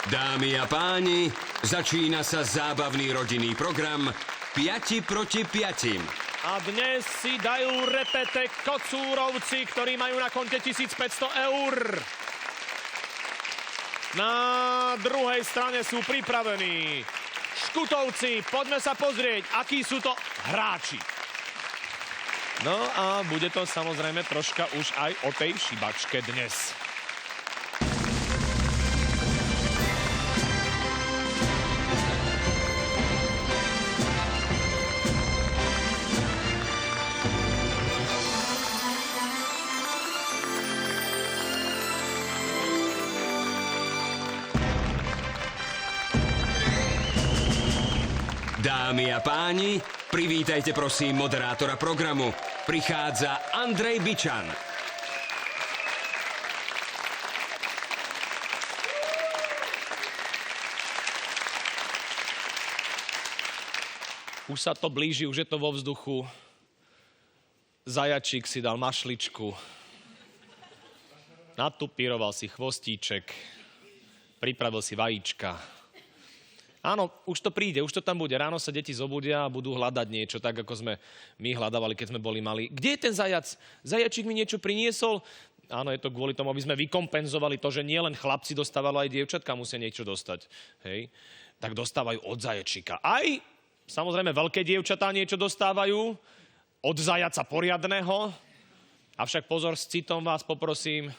Dámy a páni, začína sa zábavný rodinný program 5 proti 5. A dnes si dajú repete kocúrovci, ktorí majú na konte 1500 eur. Na druhej strane sú pripravení škutovci. Poďme sa pozrieť, akí sú to hráči. No a bude to samozrejme troška už aj o tej šibačke dnes. Dámy a páni, privítajte prosím moderátora programu. Prichádza Andrej Bičan. Už sa to blíži, už je to vo vzduchu. Zajačík si dal mašličku. Natupíroval si chvostíček. Pripravil si vajíčka. Áno, už to príde, už to tam bude. Ráno sa deti zobudia a budú hľadať niečo, tak ako sme my hľadávali, keď sme boli malí. Kde je ten zajac? Zajačík mi niečo priniesol? Áno, je to kvôli tomu, aby sme vykompenzovali to, že nielen chlapci dostávali, aj dievčatka musia niečo dostať. Hej? Tak dostávajú od zajačíka. Aj, samozrejme, veľké dievčatá niečo dostávajú od zajaca poriadneho. Avšak pozor, s citom vás poprosím,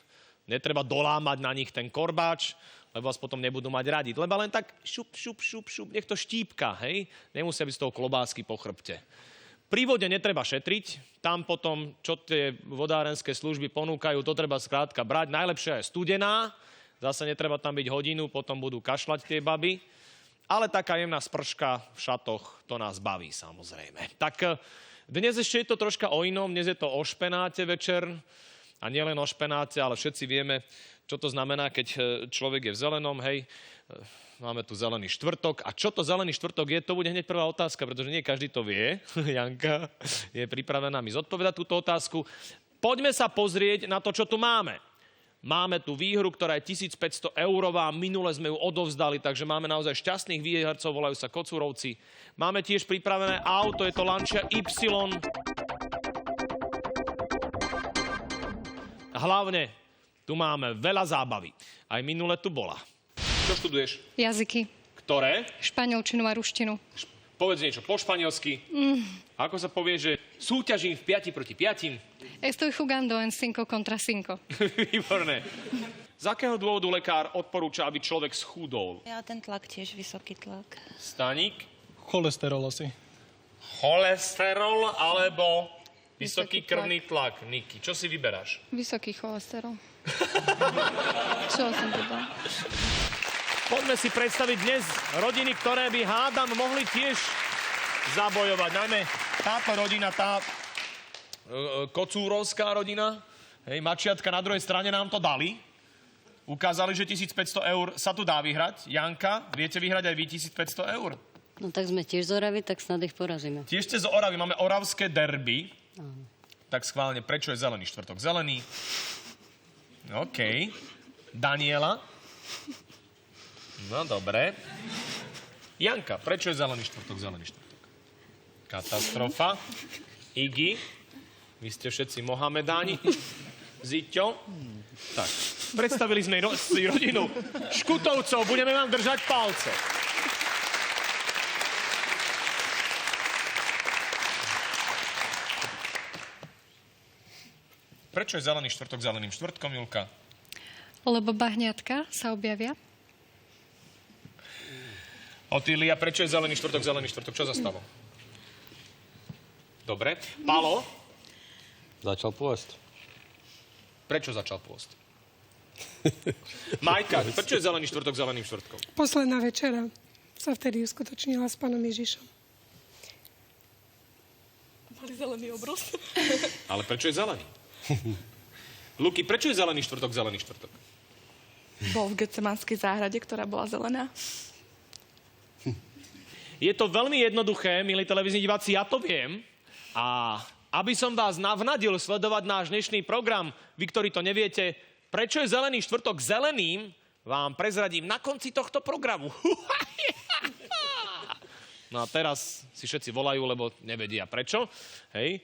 netreba dolámať na nich ten korbáč, lebo vás potom nebudú mať radi. Lebo len tak šup, nech to štípka, hej? Nemusia byť z toho klobásky po chrbte. Pri vode netreba šetriť, tam potom, čo tie vodárenské služby ponúkajú, to treba skrátka brať. Najlepšia je studená, zase netreba tam byť hodinu, potom budú kašľať tie baby. Ale taká jemná sprška v šatoch, to nás baví samozrejme. Tak dnes ešte je to troška o inom, dnes je to o špenáte večer. A nielen o špenáte, ale všetci vieme, čo to znamená, keď človek je v zelenom, hej. Máme tu zelený štvrtok. A čo to zelený štvrtok je, to bude hneď prvá otázka, pretože nie každý to vie. Janka je pripravená mi zodpovedať túto otázku. Poďme sa pozrieť na to, čo tu máme. Máme tu výhru, ktorá je 1500 eurová. Minule sme ju odovzdali, takže máme naozaj šťastných výhercov, volajú sa kocúrovci. Máme tiež pripravené auto, je to Lancia Y. Hlavne, tu máme veľa zábavy. Aj minule tu bola. Čo študuješ? Jazyky. Ktoré? Španielčinu a ruštinu. Povedz niečo po španielsky. Ako sa povie, že súťažím v 5 proti 5? Estoy jugando en 5 contra 5. Výborné. Z akého dôvodu lekár odporúča, aby človek schudol? Ja ten tlak tiež, vysoký tlak. Staník? Cholesterol asi. Cholesterol alebo vysoký krvný tlak. Niky, čo si vyberáš? Vysoký cholesterol. Čo som povedal? Poďme si predstaviť dnes rodiny, ktoré by hádam mohli tiež zabojovať. Najmä táto rodina, tá kocúrovská rodina. Hej, mačiatka na druhej strane nám to dali. Ukázali, že 1500 eur sa tu dá vyhrať. Janka, viete vyhrať aj vy 1500 eur? No tak sme tiež z Oravy, tak snad ich porazíme. Tiež ste z Oravy, máme oravské derby. Áno. Tak schválne, prečo je zelený štvrtok? Zelený. OK. Daniela. No, dobre. Janka, prečo je zelený štvrtok? Zelený štvrtok. Katastrofa. Iggy. Vy ste všetci Mohamedáni. Ziťo. Tak, predstavili sme si rodinu Škutovcov. Budeme vám držať palce. Prečo je zelený štvrtok zeleným štvrtkom, Julka? Lebo bahňatka sa objavia. Otýlia, prečo je zelený štvrtok zelený štvrtok? Čo sa stalo? Dobre. Palo? Začal pôst. Prečo začal pôst? Majka, prečo je zelený štvrtok zeleným štvrtkom? Posledná večera sa vtedy uskutočnila s pánom Ježišom. Mali zelený obrus. Ale prečo je zelený? Luky, prečo je zelený štvrtok zelený štvrtok? Bol v Getsemanskej záhrade, ktorá bola zelená. Je to veľmi jednoduché, milí televízni diváci, ja to viem. A aby som vás navnadil sledovať náš dnešný program, vy, ktorí to neviete, prečo je zelený štvrtok zeleným, vám prezradím na konci tohto programu. No a teraz si všetci volajú, lebo nevedia prečo. Hej.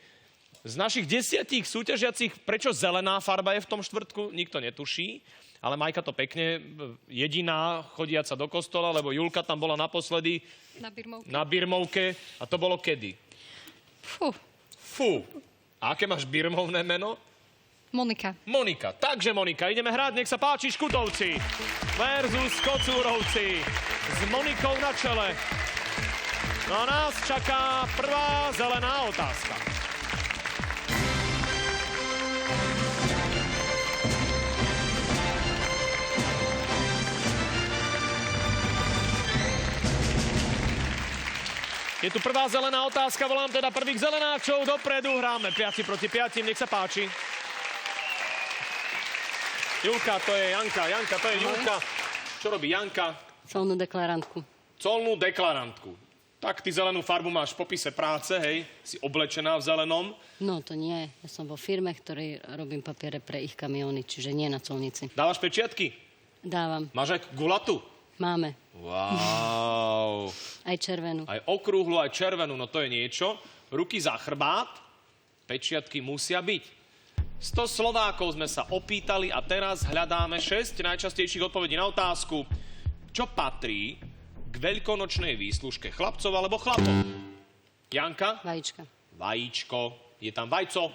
Z našich 10 súťažiacich, prečo zelená farba je v tom štvrtku, nikto netuší. Ale Majka to pekne, jediná chodiaca do kostola, lebo Julka tam bola naposledy Na birmovke. A to bolo kedy? Fú. A aké máš birmovné meno? Monika. Monika. Takže Monika, ideme hrať, nech sa páči, Škutovci versus Kocúrovci s Monikou na čele. No a nás čaká prvá zelená otázka. Je tu prvá zelená otázka, volám teda prvých zelenáčov dopredu, hráme 5 proti 5, nech sa páči. Julka, to je Janka, Janka, to je Julka. Čo robí Janka? Colnú deklarantku. Colnú deklarantku. Tak ty zelenú farbu máš v popise práce, hej? Si oblečená v zelenom. No, to nie. Ja som vo firme, ktorej robím papiere pre ich kamióny, čiže nie na colnici. Dávaš pečiatky? Dávam. Máš aj gulatu? Máme. Wow. Aj červenú. Aj okrúhlu, aj červenú, no to je niečo. Ruky za chrbát, pečiatky musia byť. 100 Slovákov sme sa opýtali a teraz hľadáme 6 najčastejších odpovedí na otázku, čo patrí k veľkonočnej výslužke chlapcov alebo chlapov. Janka? Vajíčka. Vajíčko. Je tam vajco?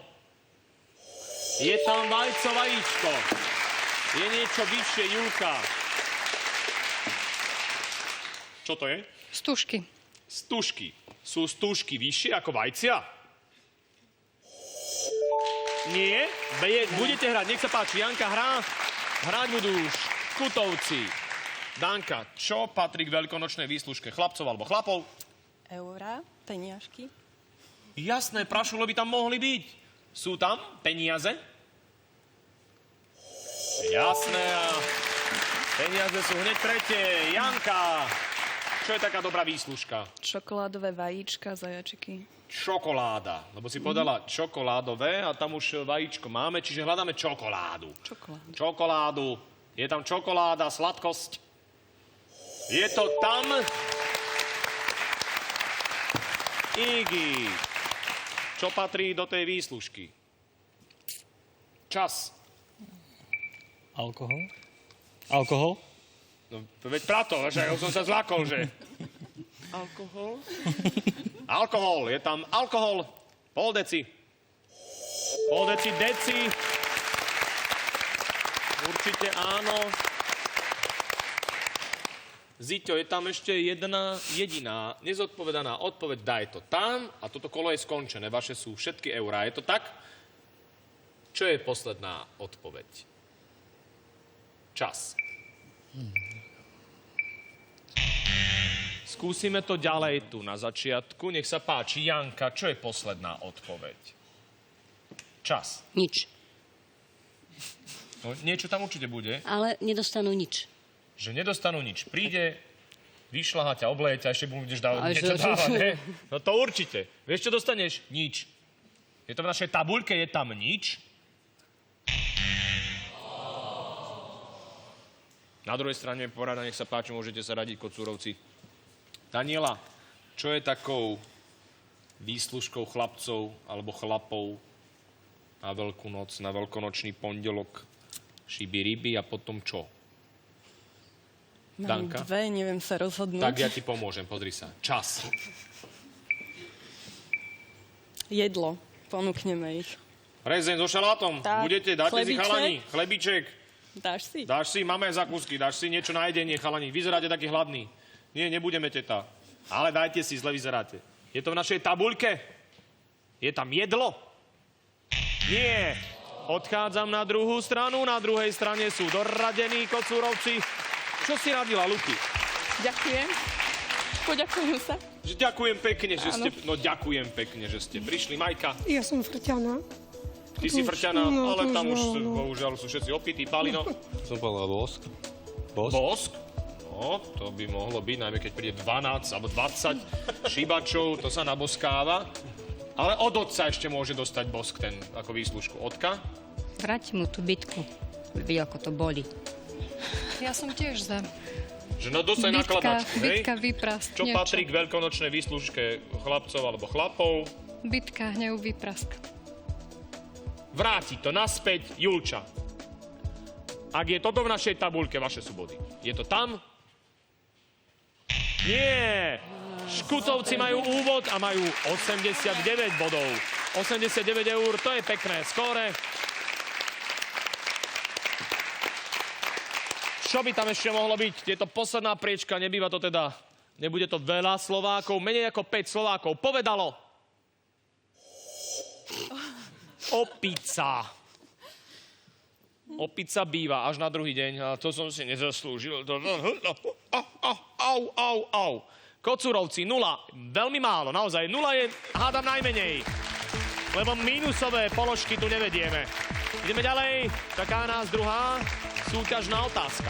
Je tam vajco, vajíčko. Je niečo vyššie, Julka. Čo to je? Stužky. Stužky. Sú stužky vyššie ako vajcia? Nie? Budete hrať, nech sa páči. Janka hrá. Hrať budú Škutovci. Danka, čo patrí k veľkonočnej výslužke chlapcov alebo chlapov? Eurá, peniažky. Jasné, prašulo by tam mohli byť. Sú tam peniaze? Jasné a peniaze sú hneď tretie. Janka, čo je taká dobrá výslužka? Čokoládové vajíčka, zajačiky. Čokoláda, lebo si podala čokoládové a tam už vajíčko máme, čiže hľadáme čokoládu. Čokoládu. Čokoládu. Je tam čokoláda, sladkosť. Je to tam. Iggy. Čo patrí do tej výslužky? Čas. Alkohol? Alkohol? No, veď prato, že ja som sa zlakol, že... Alkohol. Alkohol, je tam alkohol, pol deci. Pol deci, deci. Určite áno. Ziťo, je tam ešte jedna jediná nezodpovedaná odpoveď. Daj to tam a toto kolo je skončené. Vaše sú všetky eurá. Je to tak? Čo je posledná odpoveď? Čas. Skúsime to ďalej tu na začiatku. Nech sa páči. Janka, čo je posledná odpoveď? Čas. Nič. No, niečo tam určite bude. Ale nedostanú nič. Že nedostanú nič. Príde, vyšľahá ťa, obleje ťa, ešte budeš niečo že- dávať, ne? No to určite. Vieš, čo dostaneš? Nič. Je to v našej tabuľke, je tam nič. Na druhej strane porada, nech sa páči, môžete sa radiť, Kocúrovci. Daniela, čo je takou výslužkou chlapcov alebo chlapov na Veľkú noc, na veľkonočný pondelok? Šiby ryby a potom čo? Mám Danka? dve, neviem sa rozhodnúť. Tak ja ti pomôžem, pozri sa. Čas. Jedlo, ponúkneme ich. Rezeň so šalátom. Tak, Budete, dáte si chlebíček. chalani. Chlebiček. Dáš si? Dáš si, máme zakúsky, dáš si niečo na jedenie, chalani. Vyzeráte taký hladný. Nie, nebudeme teta. Ale dajte si, zle vyzeráte. Je to v našej tabuľke? Je tam jedlo? Nie. Odchádzam na druhú stranu, na druhej strane sú doradení Kocúrovci. Čo si radila, Luky? Ďakujem. Poďakujem sa. Že ďakujem pekne, že ste... No ďakujem pekne, že ste prišli. Majka, Ja som frťaná. ty si frťaná, No, ale to tam už, no. bohužiaľ, sú všetci opití. Palino, Som povedal bosk. Bosk? bosk? No, to by mohlo byť, najmä keď príde 12 alebo 20 šibačov, to sa naboskáva. Ale od otca ešte môže dostať bosk ten ako výslužku. Otka? Vráť mu tú bitku. Vie, ako to boli. Ja som tiež za. Že no dosaj nakladačku, hej? Bitka, vyprask, Čo niečo. patrí k veľkonočnej výslužke chlapcov alebo chlapov? Bitka, hnev, vyprask. Vráti to naspäť Julča. Ak je toto v našej tabuľke, vaše sú body. Je to tam? Nie! Škutovci majú úvod a majú 89 bodov. 89 eur, to je pekné skóre. Čo by tam ešte mohlo byť? Je to posledná priečka, nebýva to teda, nebude to veľa Slovákov, menej ako 5 Slovákov povedalo. Opica. Opica býva až na druhý deň, a to som si nezaslúžil. Au. Kocúrovci 0, veľmi málo, naozaj 0 je, hádam, najmenej. Lebo mínusové položky tu nevedieme. Ideme ďalej, čaká nás druhá súťažná otázka.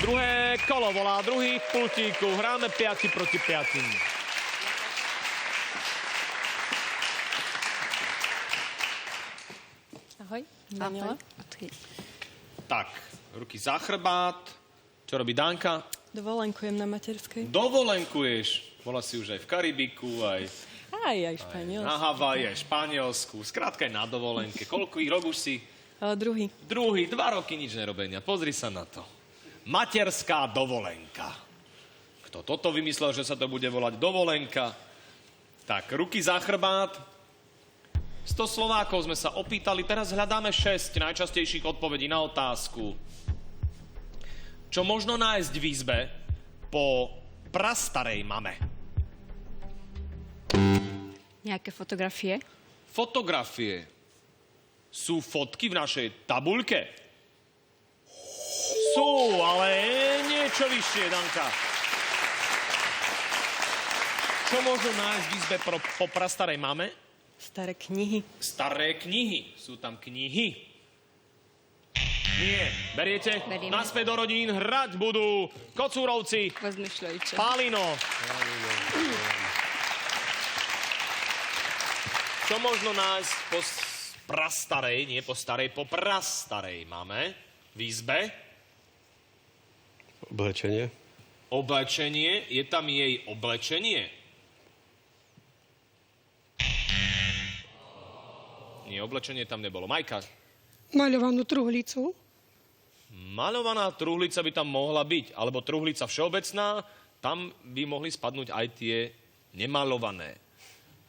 Druhé kolo volá druhých pultíku. Hráme 5 proti 5. Ahoj, Daniela. Tak, ruky za chrbát. Čo robí Danka? Dovolenkujem na materskej. Dovolenkuješ. Bola si už aj v Karibiku, aj Aj Španielsku. na Havaji, aj v Španielsku. Skrátka aj na dovolenke. Koľko rok už si? Druhý. Druhý, 2 roky nič nerobenia. Pozri sa na to. Materská dovolenka. Kto toto vymyslel, že sa to bude volať dovolenka? Tak, ruky za chrbát. 100 Slovákov sme sa opýtali, teraz hľadáme 6 najčastejších odpovedí na otázku. Čo možno nájsť v izbe po prastarej mame? Nejaké fotografie? Fotografie. Sú fotky v našej tabuľke? Sú, ale niečo vyššie, Danka. Čo možno nájsť v izbe po prastarej mame? Staré knihy. Staré knihy. Sú tam knihy. Nie. Beriete? Berieme. Naspäť do rodín hrať budú Kocúrovci, Rozmýšľajte. Pálino. Čo možno nájsť po prastarej, nie po starej, po prastarej máme v izbe? Oblečenie. Oblečenie. Je tam jej oblečenie? Nie, oblečenie tam nebolo. Majka. Maľovanú truhlicu. Maľovaná truhlica by tam mohla byť, alebo truhlica všeobecná, tam by mohli spadnúť aj tie nemaľované.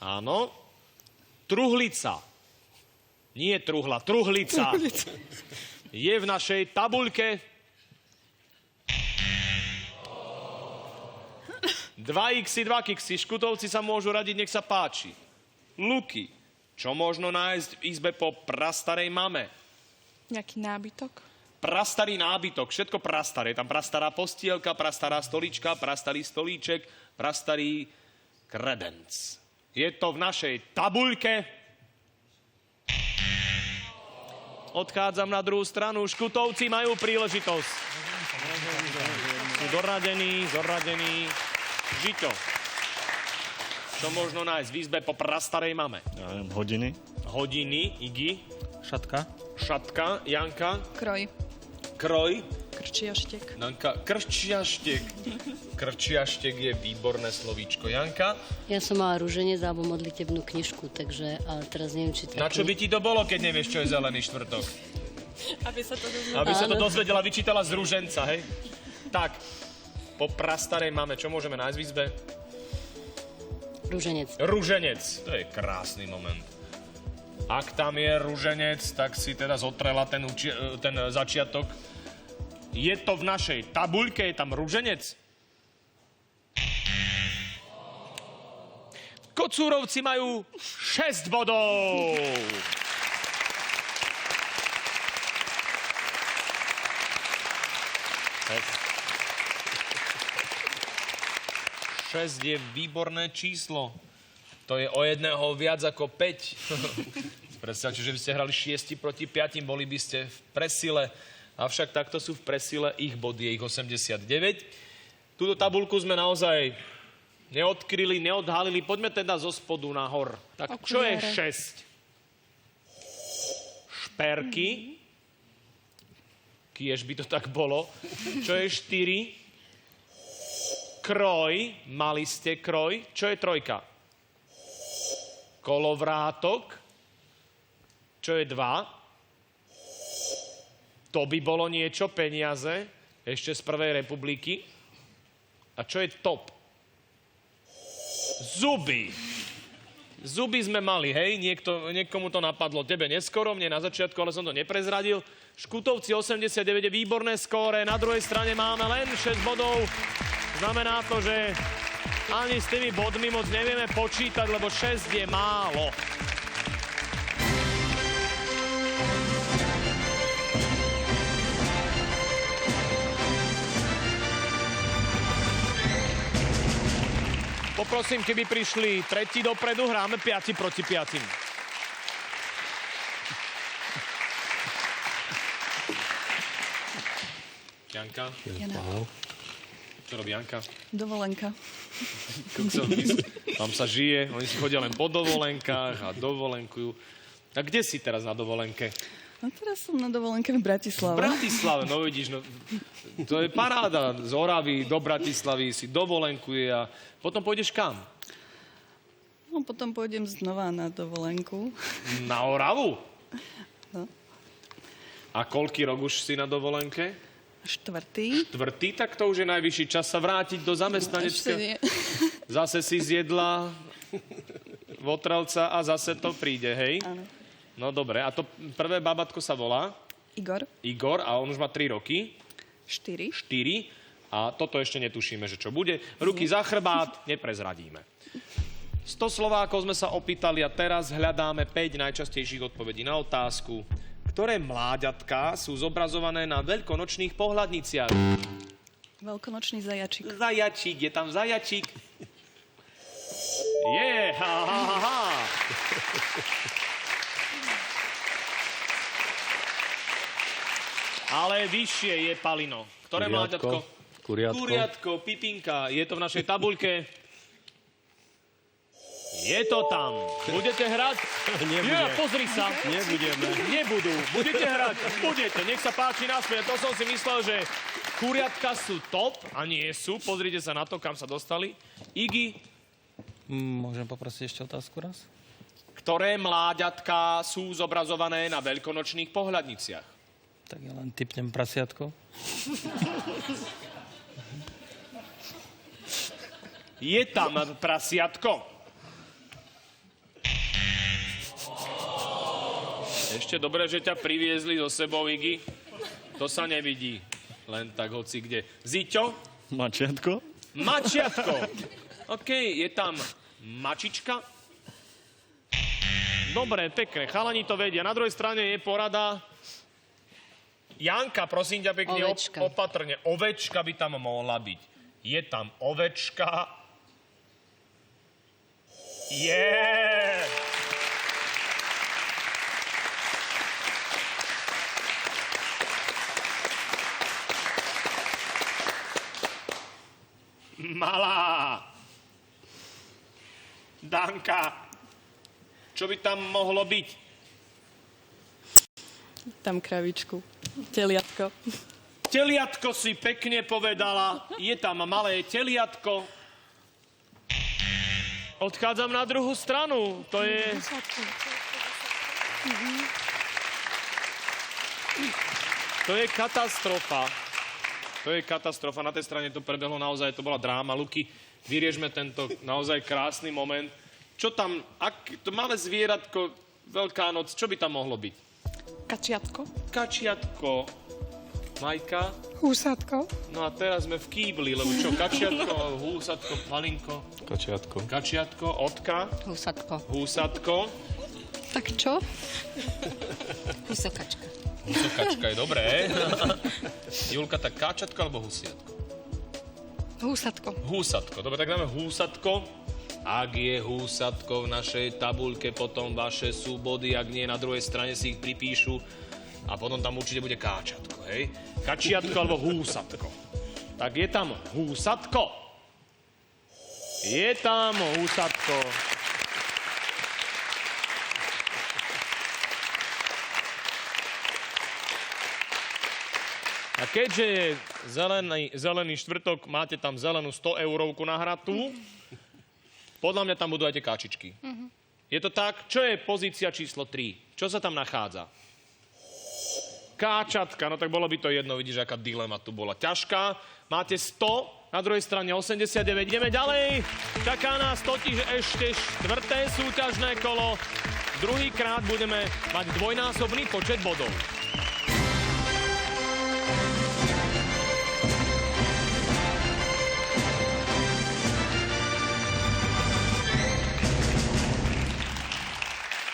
Áno. Truhlica. Nie truhla, truhlica. Je v našej tabuľke 2x, 2x. Škutovci sa môžu radiť, nech sa páči. Luky. Čo možno nájsť v izbe po prastarej mame? Nejaký nábytok. Prastarý nábytok, všetko prastaré. Tam prastará postielka, prastará stolička, prastarý stolíček, prastarý kredenc. Je to v našej tabuľke. Odchádzam na druhú stranu. Škutovci majú príležitosť. Sú doradení. Žiťo. Čo možno nájsť v izbe po prastarej mame? Ja neviem, hodiny. Hodiny, Igi. Šatka. Šatka, Janka. Kroj. Kroj. Krčiaštek. Danka, krčiaštek. Krčiaštek je výborné slovíčko. Janka? Ja som mala rúženec alebo modlitebnú knižku, takže, ale teraz neviem, či to... Na čo by ti to bolo, keď nevieš, čo je zelený štvrtok? Aby sa to dozvedela. Aby sa to dozvedela, vyčítala z rúženca, hej? Tak, po prastarej máme, čo môžeme nájsť v izbe? Rúženec. Rúženec, to je krásny moment. Ak tam je rúženec, tak si teda zotrela ten začiatok. Je to v našej tabuľke, je tam rúženec? Kocúrovci majú 6 bodov. Šesť je výborné číslo. To je o jedného viac ako 5. Predstavte, že by ste hrali 6 proti 5, boli by ste v presile. Avšak takto sú v presile, ich bod je ich 89. Túto tabuľku sme naozaj Neodkryli, neodhalili. Poďme teda zo spodu nahor. Tak čo je 6? Šperky. Kiež by to tak bolo. Čo je 4? Kroj. Mali ste kroj. Čo je 3? Kolovrátok. Čo je 2? To by bolo niečo, peniaze. Ešte z prvej republiky. A čo je top? Zuby. Zuby sme mali, hej? Niekomu to napadlo. Tebe neskoro, mne na začiatku, ale som to neprezradil. Škutovci 89 je výborné skóre. Na druhej strane máme len 6 bodov. Znamená to, že ani s tými bodmi moc nevieme počítať, lebo 6 je málo. Poprosím, keby prišli tretí dopredu, hráme 5 proti 5. Janka? Čo robí Janka? Dovolenka. Tam sa žije, oni si chodia len po dovolenkách a dovolenkujú. A kde si teraz na dovolenke? No teraz som na dovolenke v Bratislave. V Bratislave, no vidíš, no, to je paráda. Z Oravy do Bratislavy si dovolenkuje a potom pôjdeš kam? No potom pôjdem znova na dovolenku. Na Oravu? No. A koľký rok už si na dovolenke? 4. Štvrtý, tak to už je najvyšší čas sa vrátiť do zamestnanecka. Ešte nie. Zase si zjedla votrelca a zase to príde, hej? Áno. No dobre, a to prvé babatko sa volá? Igor. Igor, a on už má 3 roky? 4. 4. A toto ešte netušíme, že čo bude. Ruky za chrbát, neprezradíme. 100 Slovákov sme sa opýtali a teraz hľadáme 5 najčastejších odpovedí na otázku, ktoré mláďatká sú zobrazované na veľkonočných pohľadniciach. Veľkonočný zajačik. Zajačík, je tam zajačík. Je, ha, ha, ha, ha. Ale vyššie je Palino. Ktoré mláďatko? Kuriatko. Kuriatko, Pipinka. Je to v našej tabuľke? Je to tam. Budete hrať? Nebude. Pozri sa. Nebudeme. Nebudú. Budete hrať? Budete. Nech sa páči naspäť. To som si myslel, že kuriatka sú top a nie sú. Pozrite sa na to, kam sa dostali. Iggy, Môžem poprosiť ešte otázku raz? ktoré mláďatká sú zobrazované na veľkonočných pohľadniciach? Tak ja len tipnem prasiatko. Je tam prasiatko. Ešte dobre, že ťa priviezli so sebou, Iggy. To sa nevidí. Len tak hoci kde. Ziťo? Mačiatko? Mačiatko. OK, je tam mačička. Dobre, pekne. Chalani to vedia. Na druhej strane je porada. Janka, prosím ťa pekne, Ovečka. opatrne. Ovečka by tam mohla byť. Je tam ovečka. Malá. Danka. Čo by tam mohlo byť? Tam kravičku. Teliatko. Teliatko si pekne povedala. Je tam malé teliatko. Odchádzam na druhú stranu. To je... To je katastrofa. To je katastrofa. Na tej strane to prebehlo naozaj, to bola dráma. Luky, vyriežme tento naozaj krásny moment. Čo tam, to malé zvieratko, Veľká noc, čo by tam mohlo byť? Kačiatko. Kačiatko. Majka. Húsatko. No a teraz sme v kýbli, lebo čo? Kačiatko, húsatko, Palinko. Kačiatko. Kačiatko, Otka. Húsatko. Húsatko. Tak čo? Husokačka. Husokačka je dobré. Julka, tak káčatko alebo husiatko? Húsatko. Húsatko. Dobre, tak dáme húsatko. Ak je húsatko v našej tabuľke, potom vaše sú body, ak nie, na druhej strane si ich pripíšu a potom tam určite bude káčatko, hej? Kačiatko alebo húsatko. Tak je tam húsatko. Je tam úsadko. A keďže je zelený štvrtok, máte tam zelenú 100 eurovku nahratú, podľa mňa tam budú aj tie káčičky. Je to tak? Čo je pozícia číslo 3? Čo sa tam nachádza? Káčatka, no tak bolo by to jedno, vidíš, aká dilema tu bola ťažká. Máte 100, na druhej strane 89. Ideme ďalej. Čaká nás totiž ešte štvrté súťažné kolo. Druhýkrát budeme mať dvojnásobný počet bodov.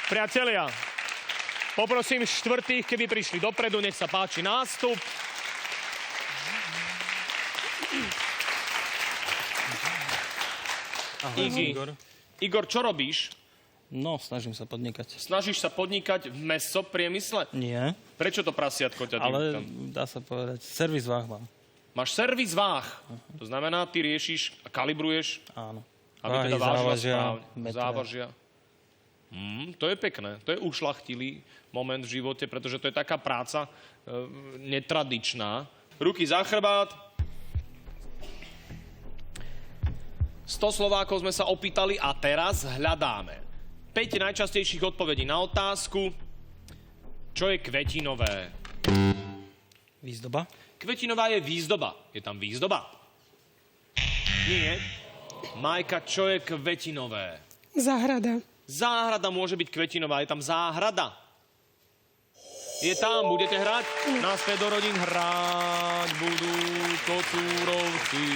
Priatelia, poprosím štvrtých, keby prišli dopredu, nech sa páči nástup. Igor, čo robíš? No, snažím sa podnikať. Snažíš sa podnikať v mäsopriemysle? Nie, Prečo to prasiatko ťa ale tam? dá sa povedať, servis váh mám. Máš servis váh. To znamená, ty riešiš a kalibruješ, Áno. aby teda Váhy, vážila závažia, správne. metre. Závažia. To je pekné. To je ušľachtilý moment v živote, pretože to je taká práca netradičná. Ruky za chrbát. 100 Slovákov sme sa opýtali a teraz hľadáme 5 najčastejších odpovedí na otázku, čo je kvetinové. Výzdoba? Kvetinová je výzdoba. Je tam výzdoba? Nie. Majka, čo je kvetinové? Záhrada. Záhrada môže byť kvetinová, je tam záhrada. Je tam, budete hrať? Naspäť do rodín hrať budú kocúrovci.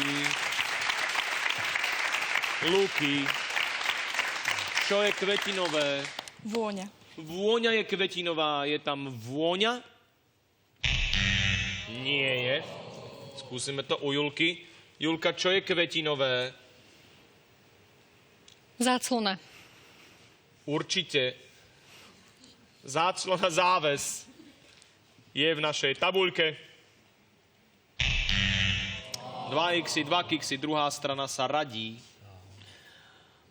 Luky. Čo je kvetinové? Vôňa. Vôňa je kvetinová, je tam vôňa? Nie je. Skúsime to u Julky. Julka, čo je kvetinové? Záclona. Určite. Záclona záves je v našej tabuľke. 2x, 2x, druhá strana sa radí.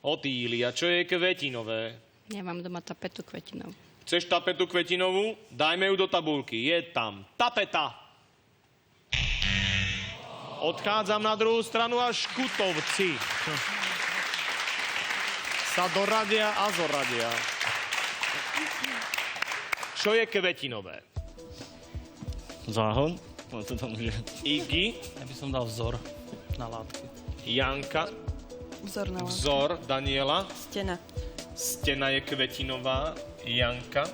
Otýlia, čo je kvetinové? Ja mám doma tapetu kvetinovú. Chceš tapetu kvetinovú? Dajme ju do tabuľky. Je tam tapeta. Odchádzam na druhú stranu až Kutovci. Sa doradia a zoradia. Čo je kvetinové? Záhon? No, to tam už je. Iggy, Ja by som dal vzor na látku. Janka, Vzor na vzor, Daniela, stena. stena je kvetinová, Janka,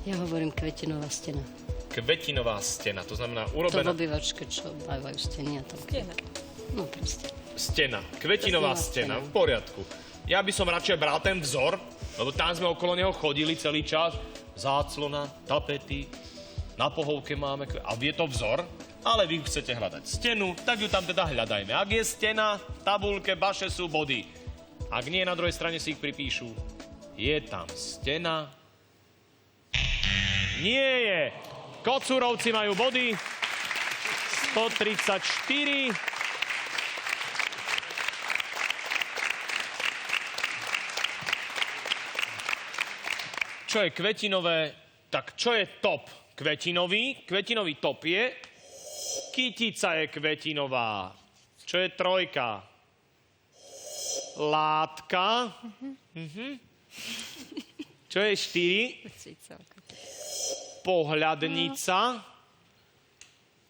Ja hovorím kvetinová stena. kvetinová stena, to znamená To v urobená obývačke, čo dávajú steny a tam. Stena. No proste. stena, kvetinová Kvetinová stena, stena. v poriadku. Ja by som radšej bral ten vzor, lebo tam sme okolo neho chodili celý čas. Záclona, tapety, na pohovke máme, a je to vzor, ale vy chcete hľadať stenu, tak ju tam teda hľadajme. Ak je stena, v tabuľke, baše sú body. Ak nie, na druhej strane si ich pripíšu. Je tam stena. Nie je. Kocúrovci majú body. 134. Čo je kvetinové? Tak čo je top kvetinový? Kvetinový top je... Kytica je kvetinová. Čo je trojka? Látka. Čo je 4? Pohľadnica.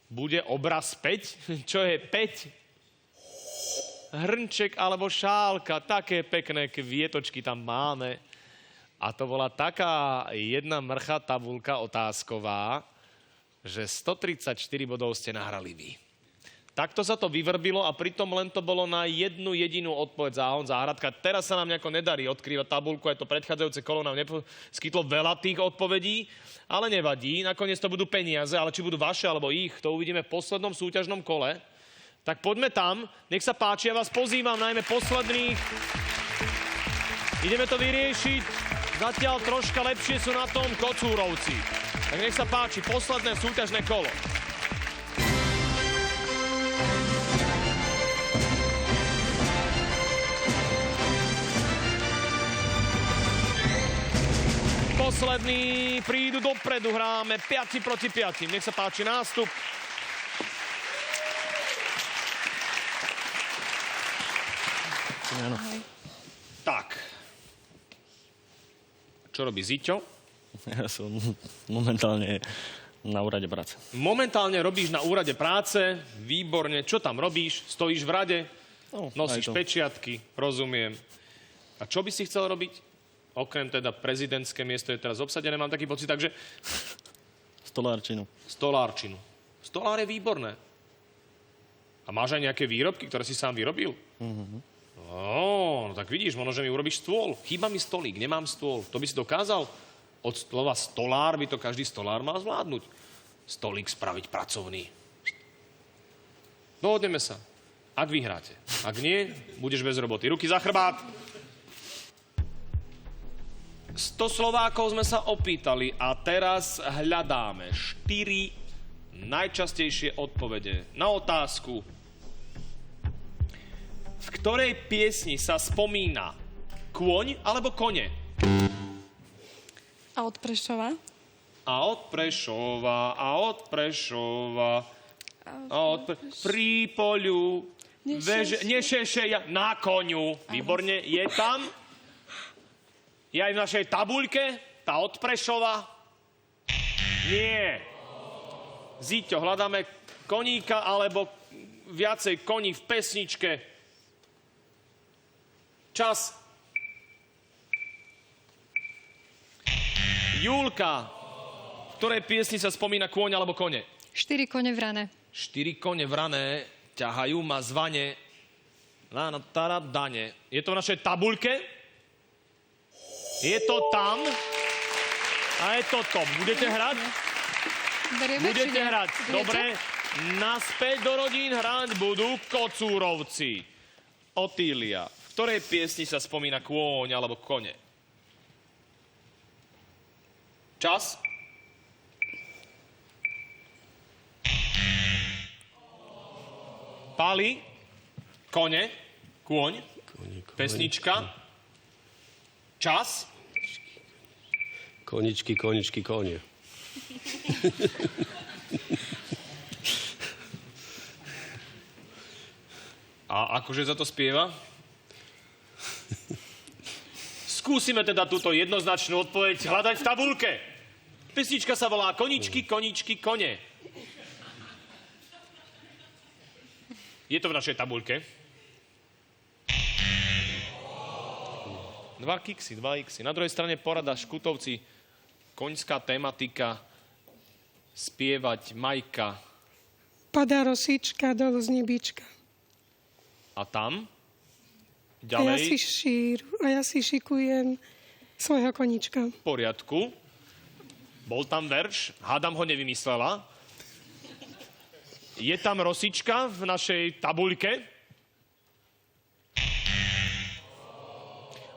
Bude obraz 5. Čo je 5? Hrnček alebo šálka. Také pekné kvietočky tam máme. A to bola taká jedna mrcha tabulka otázková, že 134 bodov ste nahrali vy. Takto sa to vyvrbilo a pritom len to bolo na jednu jedinú odpoveď záhon záhradka. Teraz sa nám nejako nedarí odkrývať tabulku, aj to predchádzajúce kolo nám neskytlo veľa tých odpovedí, ale nevadí, nakoniec to budú peniaze, ale či budú vaše alebo ich, to uvidíme v poslednom súťažnom kole. Tak poďme tam, nech sa páči, ja vás pozývam, najmä posledných. Ideme to vyriešiť. Zatiaľ troška lepšie sú na tom Kocúrovci. Tak nech sa páči, posledné súťažné kolo. poslední prídu dopredu, hráme 5 proti 5. Nech sa páči nástup. Áno. Tak. Čo robí Ziťo? Ja som momentálne na úrade práce. Momentálne robíš na úrade práce, výborne. Čo tam robíš? Stojíš v rade? No, Nosíš aj to. pečiatky, rozumiem. A čo by si chcel robiť? Okrem teda prezidentské miesto je teraz obsadené, mám taký pocit, takže Stolárčinu. stolárčinu. Stolár je výborné. A máš aj nejaké výrobky, ktoré si sám vyrobil? No tak vidíš, možno, že mi urobíš stôl. Chýba mi stolík, nemám stôl. To by si dokázal? Od slova stolár by to každý stolár mal zvládnuť. Stolík spraviť pracovný. Dohodneme sa. Ak vyhráte. Ak nie, budeš bez roboty. Ruky za chrbát. 100 Slovákov sme sa opýtali a teraz hľadáme 4 najčastejšie odpovede na otázku, v ktorej piesni sa spomína kôň alebo kone. A od Prešova? A od Prešova, a od Prešova, a od pri poľu, nešeše, na koňu. Výborne, je tam? Je aj v našej tabuľke? Tá od Prešova? Nie. Ziťo, hľadáme koníka alebo viacej koní v pesničke. Čas. Julka, v ktorej piesni sa spomína kôň alebo kone? 4 kone v rane. 4 kone vrané ťahajú ma zvane na dane. Je to v našej tabuľke? Je to tam? A je to to. Budete hrať? Berieme, Budete či nie? hrať. Viete? Dobre. Naspäť do rodín hrať budú Kocúrovci. Otília, v ktorej piesni sa spomína kôň alebo kone? Čas? Pali, kone, kôň, pesnička, čas, Koničky, koničky, konie. a akože za to spieva? Skúsime teda túto jednoznačnú odpoveď hľadať v tabulke. Pesnička sa volá Koničky, koničky, kone. Je to v našej tabuľke? 2 kiksy. Na druhej strane porada Škutovci, koňská tematika, spievať Majka. Padá rosička dolu z nebička. A tam? A ja Ďalej? si šikujem svojho konička. V poriadku. Bol tam verš, hádam ho nevymyslela. Je tam rosička v našej tabuľke?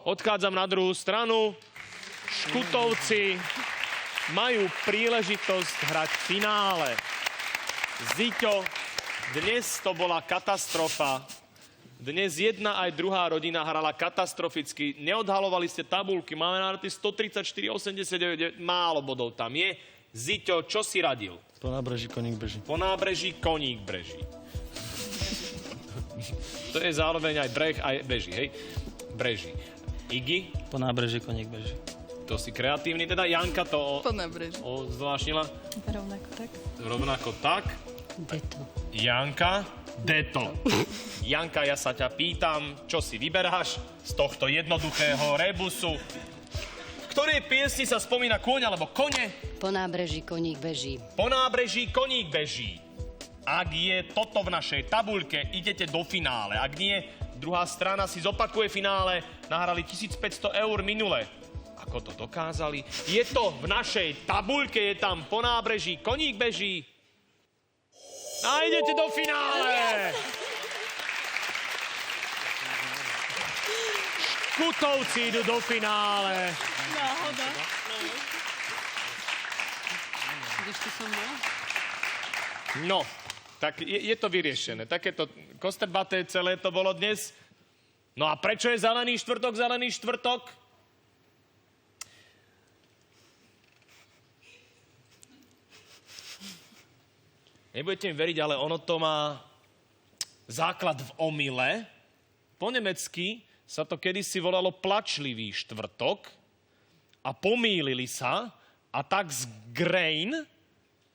Odchádzam na druhú stranu. Škutovci majú príležitosť hrať v finále. Ziťo, dnes to bola katastrofa. Dnes jedna aj druhá rodina hrala katastroficky. Neodhalovali ste tabuľky. Máme na 134,89. Málo bodov tam je. Ziťo, čo si radil? Po nábreží koník beží. Po nábreží koník breží. To je zároveň aj breh, aj beží, hej? Breží. Igi, Po nábreží koník beží. to si kreatívny. Teda Janka to Po nábreží. odzvláštnila Rovnako tak. rovnako tak. Deto. Janka, deto. Janka, ja sa ťa pýtam, čo si vyberáš z tohto jednoduchého rebusu? V ktorej piesni sa spomína kôň alebo kone? Po nábreží koník beží. Po nábreží koník beží. Ak je toto v našej tabuľke, idete do finále. Ak nie, druhá strana si zopakuje finále. Nahrali 1500 eur minule. Ako to dokázali? Je to v našej tabuľke, je tam po nábreží koník beží. A idete do finále! Škutovci idú do finále. Vidíš, tu som bola? No, tak je to vyriešené. Takéto kostrbaté celé to bolo dnes. No a prečo je zelený štvrtok? Nebudete mi veriť, ale ono to má základ v omyle. Po nemecky sa to kedysi volalo plačlivý štvrtok a pomýlili sa a tak z Grain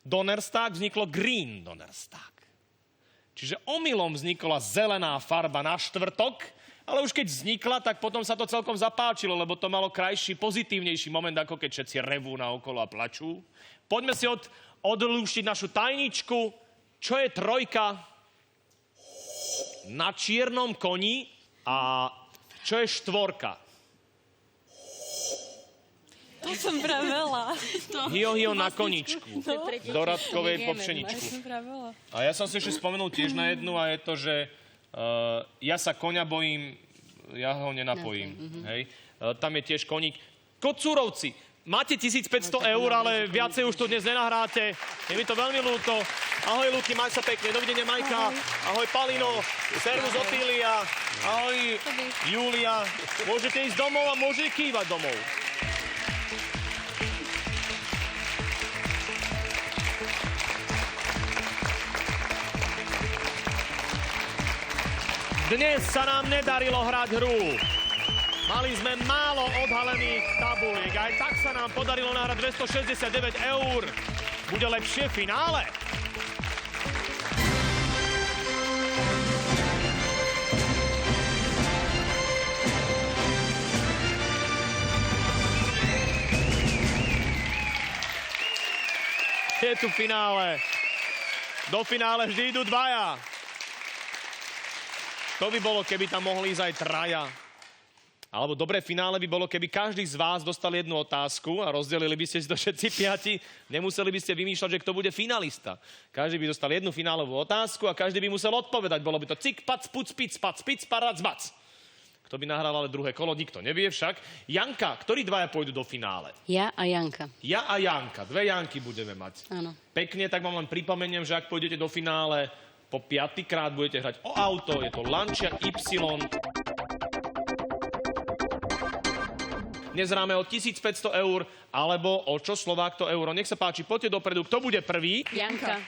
Donnerstag vzniklo Green Donnerstag. Čiže omylom vznikla zelená farba na štvrtok, ale už keď vznikla, tak potom sa to celkom zapáčilo, lebo to malo krajší, pozitívnejší moment, ako keď všetci revú naokolo a plačú. Poďme si odlúštiť našu tajničku. Čo je trojka na čiernom koni a čo je štvorka? To som pravela. Hio na koničku. Do Radkovej po pšeničku. A ja som si ešte spomenul tiež na jednu a je to, že ja sa koňa bojím, ja ho nenapojím. Hej. Tam je tiež koník. Kocúrovci, máte 1500 eur, ale viacej už tu dnes nenahráte. Je mi to veľmi ľúto. Ahoj, Luky, maj sa pekne. Dovidenia, Majka. Ahoj, Palino. Servus, Otília. Ahoj, Julia. Môžete ísť domov a môžete kývať domov. Dnes sa nám nedarilo hrať hru. Mali sme málo odhalených tabuliek. Aj tak sa nám podarilo nahrať 269 eur. Bude lepšie finále. Je tu finále. Do finále vždy idú dvaja. To by bolo, keby tam mohli ísť aj traja. Alebo dobré finále by bolo, keby každý z vás dostal jednu otázku a rozdelili by ste si to všetci piati. Nemuseli by ste vymýšľať, že kto bude finalista. Každý by dostal jednu finálovú otázku a každý by musel odpovedať. Bolo by to cik, pac, puc, pic, pac, pic, parac, bac. Kto by nahral ale druhé kolo, nikto nevie však. Janka, ktorí dvaja pôjdu do finále? Ja a Janka. Ja a Janka. Dve Janky budeme mať. Áno. Pekne, tak vám len pripomeniem, že ak pôjdete do finále, po 5. krát budete hrať o auto, je to Lancia Y. Dnes hráme o 1500 eur, alebo o čo Slovák to euro. Nech sa páči, poďte dopredu. Kto bude prvý? Janka.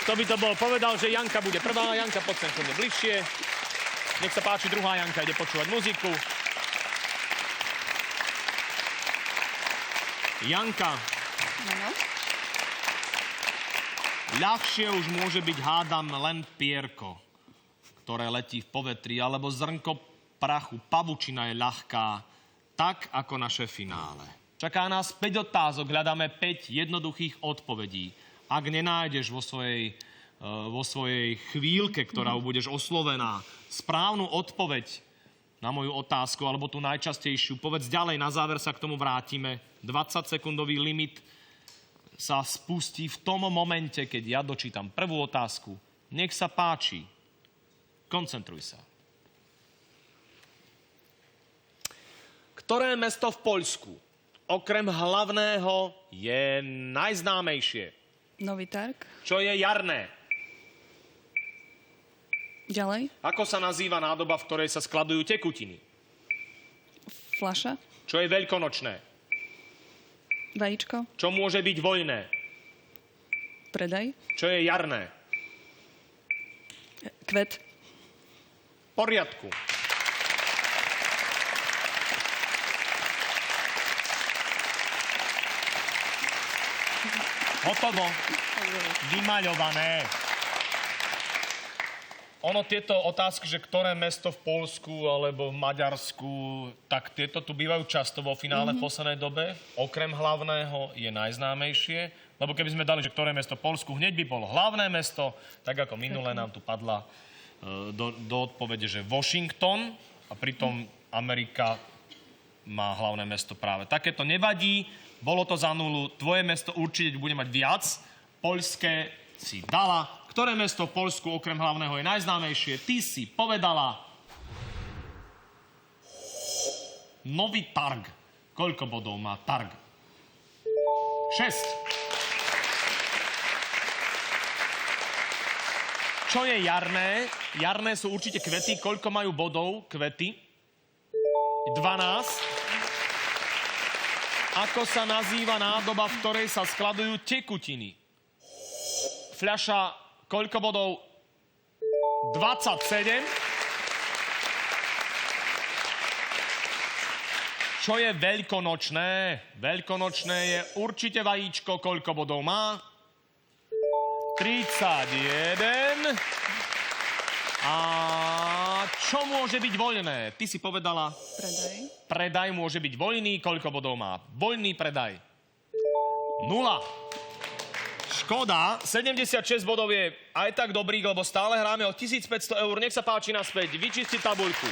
Kto by to bol povedal, že Janka bude prvá. Janka, poď sem chodne bližšie. Nech sa páči, druhá Janka ide počúvať muziku. Janka. Ľahšie už môže byť, hádam, len pierko, ktoré letí v povetri, alebo zrnko prachu. Pavučina je ľahká, tak ako naše finále. Čaká nás 5 otázok, hľadáme 5 jednoduchých odpovedí. Ak nenájdeš vo svojej chvíľke, ktorá budeš oslovená, správnu odpoveď na moju otázku, alebo tú najčastejšiu, povedz ďalej, na záver sa k tomu vrátime. 20-sekundový limit sa spustí v tom momente, keď ja dočítam prvú otázku. Nech sa páči. Koncentruj sa. Ktoré mesto v Poľsku okrem hlavného je najznámejšie? Nový Targ. Čo je jarné? Ďalej. Ako sa nazýva nádoba, v ktorej sa skladujú tekutiny? Fľaša. Čo je veľkonočné? Vajíčko. Čo môže byť voľné? Predaj. Čo je jarné? Kvet. V poriadku. Hotovo. Vymaľované. Ono tieto otázky, že ktoré mesto v Poľsku alebo v Maďarsku, tak tieto tu bývajú často vo finále v poslednej dobe. Okrem hlavného je najznámejšie, lebo keby sme dali, že ktoré mesto v Poľsku, hneď by bolo hlavné mesto, tak ako minule nám tu padla do odpovede, že Washington, a pritom Amerika má hlavné mesto práve. Takéto nevadí, bolo to za nulu, tvoje mesto určite bude mať viac, poľské si dala. Ktoré mesto v Poľsku okrem hlavného je najznámejšie? Ty si povedala Nový Targ. Koľko bodov má Targ? 6. Čo je jarné? Jarné sú určite kvety. Koľko majú bodov kvety? 12. Ako sa nazýva nádoba, v ktorej sa skladujú tekutiny? Fľaša, koľko bodov? 27. Čo je veľkonočné? Veľkonočné je určite vajíčko, koľko bodov má? 31. A čo môže byť voľné? Ty si povedala... Predaj. Predaj môže byť voľný, koľko bodov má? Voľný predaj. 0. Škoda, 76 bodov je aj tak dobrý, lebo stále hráme o 1500 eur. Nech sa páči naspäť, vyčistiť tabuľku.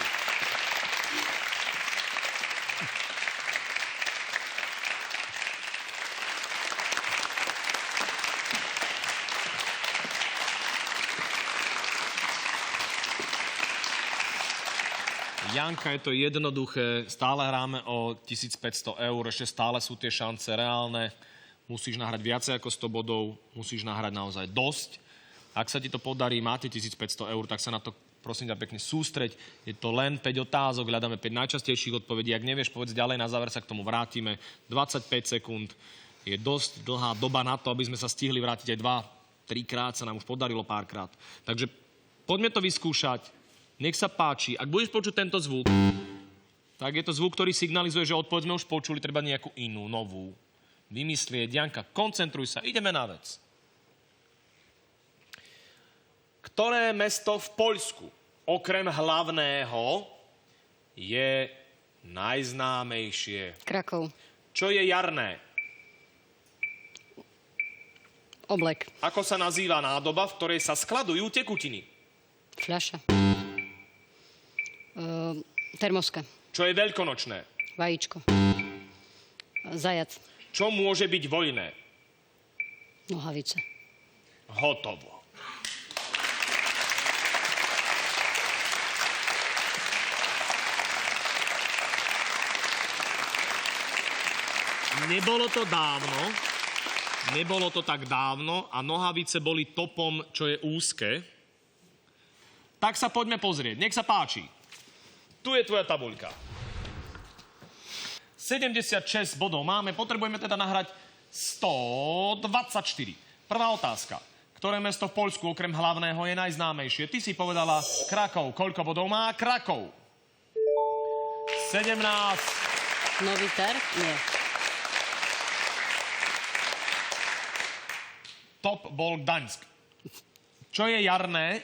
Janka, je to jednoduché, stále hráme o 1500 eur, ešte stále sú tie šance reálne. Musíš nahrať viacej ako 100 bodov, musíš nahrať naozaj dosť. Ak sa ti to podarí, máte 1500 eur, tak sa na to prosím ťa pekne sústreď. Je to len 5 otázok, hľadáme 5 najčastejších odpovedí. Ak nevieš, povedz ďalej, na záver sa k tomu vrátime. 25 sekúnd je dosť dlhá doba na to, aby sme sa stihli vrátiť aj 2-3 krát, sa nám už podarilo párkrát. Takže poďme to vyskúšať. Nech sa páči, ak budeš počuť tento zvuk, tak je to zvuk, ktorý signalizuje, že odpoveď sme už počuli, treba nejakú inú, novú vymyslieť. Janka, koncentruj sa, ideme na vec. Ktoré mesto v Poľsku, okrem hlavného, je najznámejšie? Krakov. Čo je jarné? Oblek. Ako sa nazýva nádoba, v ktorej sa skladujú tekutiny? Fľaša. Termoska. Čo je veľkonočné? Vajíčko. Zajac. Čo môže byť voľné? Nohavice. Hotovo. Nebolo to tak dávno a nohavice boli topom, čo je úzke. Tak sa poďme pozrieť. Nech sa páči. Tu je tvoja tabuľka. 76 bodov máme, potrebujeme teda nahrať 124. Prvá otázka. Ktoré mesto v Poľsku okrem hlavného je najznámejšie? Ty si povedala Krakov. Koľko bodov má Krakov? 17. Nový Terg? Nie. Top bol Gdaňsk. Čo je jarné?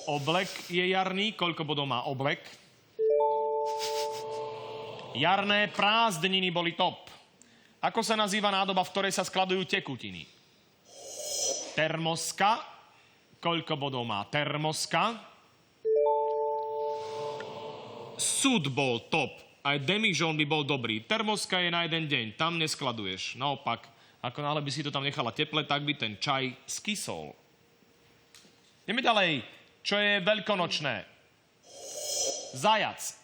Oblek je jarný. Koľko bodov má oblek? Jarné prázdniny boli top. Ako sa nazýva nádoba, v ktorej sa skladujú tekutiny? Termoska. Koľko bodov má termoska? Sud bol top. Aj demižón by bol dobrý. Termoska je na jeden deň. Tam neskladuješ. Naopak, ako náhle by si to tam nechala teple, tak by ten čaj skysol. Ideme ďalej. Čo je veľkonočné? Zajac.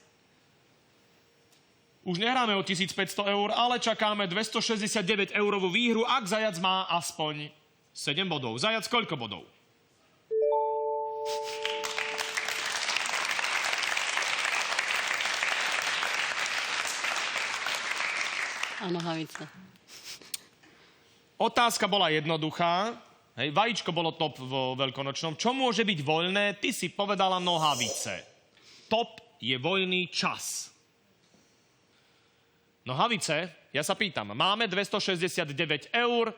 Už nehráme o 1500 eur, ale čakáme 269 eurovú výhru, ak Zajac má aspoň 7 bodov. Zajac koľko bodov? A nohavice. Otázka bola jednoduchá. Hej, vajíčko bolo top vo veľkonočnom. Čo môže byť voľné? Ty si povedala nohavice. Top je voľný čas. Nohavice, ja sa pýtam, máme 269 eur.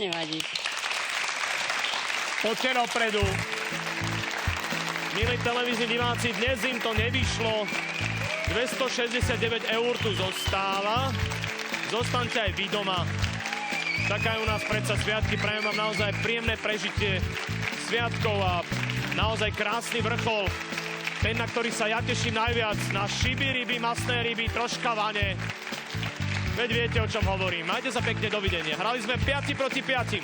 Nevadí. Poďte dopredu. Milí televízni diváci, dnes im to nevyšlo. 269 eur tu zostáva. Zostaňte aj vy doma. Čakajú nás predsa sviatky. Prajem vám naozaj príjemné prežitie sviatkov a naozaj krásny vrchol. Ten, na ktorý sa ja teším najviac. Na šiby, ryby, masné ryby, troška vane. Veď viete, o čom hovorím. Majte sa pekne, dovidenia. Hrali sme 5 proti 5.